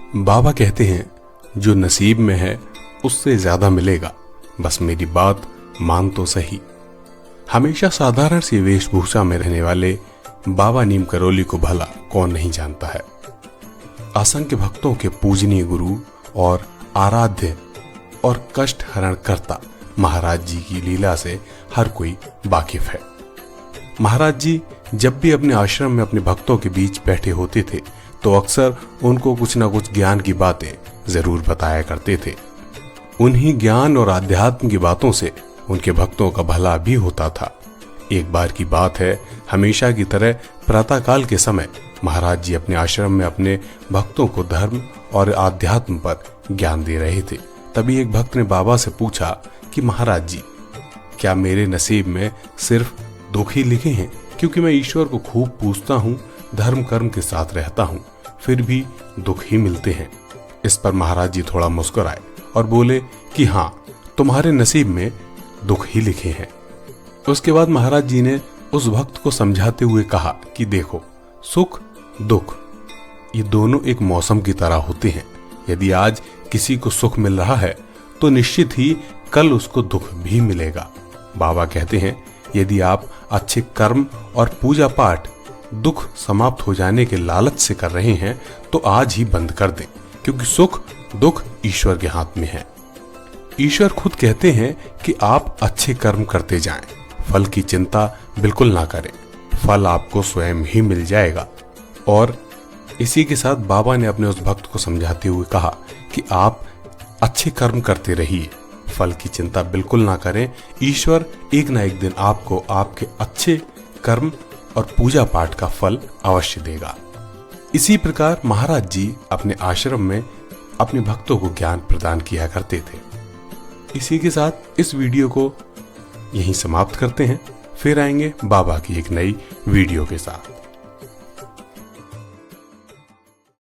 बाबा कहते हैं, जो नसीब में है उससे ज्यादा मिलेगा, बस मेरी बात मान तो सही। हमेशा साधारण सी वेशभूषा में रहने वाले बाबा नीम करौली को भला कौन नहीं जानता है। असंख्य भक्तों के पूजनीय गुरु और आराध्य और कष्ट हरण करता महाराज जी की लीला से हर कोई वाकिफ है। महाराज जी जब भी अपने आश्रम में अपने भक्तों के बीच बैठे होते थे तो अक्सर उनको कुछ न कुछ ज्ञान की बातें जरूर बताया करते थे। उन्हीं ज्ञान और आध्यात्म की बातों से उनके भक्तों का भला भी होता था। एक बार की बात है, हमेशा की तरह प्रातःकाल के समय महाराज जी अपने आश्रम में अपने भक्तों को धर्म और आध्यात्म पर ज्ञान दे रहे थे। तभी एक भक्त ने बाबा से पूछा कि महाराज जी, क्या मेरे नसीब में सिर्फ दुख ही लिखे हैं? क्योंकि मैं ईश्वर को खूब पूजता हूँ, धर्म कर्म के साथ रहता हूँ, फिर भी दुख ही मिलते हैं। इस पर महाराज जी थोड़ा मुस्कुराए और बोले कि हाँ, तुम्हारे नसीब में दुख ही लिखे हैं। उसके बाद महाराज जी ने उस भक्त को समझाते हुए कहा कि देखो, सुख दुख ये दोनों एक मौसम की तरह होते हैं। यदि आज किसी को सुख मिल रहा है तो निश्चित ही कल उसको दुख भी मिलेगा। बाबा कहते हैं, यदि आप अच्छे कर्म और पूजा पाठ दुख समाप्त हो जाने के लालच से कर रहे हैं तो आज ही बंद कर दें, क्योंकि सुख दुख ईश्वर के हाथ में है। ईश्वर खुद कहते हैं कि आप अच्छे कर्म करते जाएं, फल की चिंता बिल्कुल ना करें, फल आपको स्वयं ही मिल जाएगा। और इसी के साथ बाबा ने अपने उस भक्त को समझाते हुए कहा कि आप अच्छे कर्म करते रहिए, फल की चिंता बिल्कुल ना करें, ईश्वर एक ना एक दिन आपको आपके अच्छे कर्म और पूजा पाठ का फल अवश्य देगा। इसी प्रकार महाराज जी अपने आश्रम में अपने भक्तों को ज्ञान प्रदान किया करते थे। इसी के साथ इस वीडियो को यहीं समाप्त करते हैं, फिर आएंगे बाबा की एक नई वीडियो के साथ।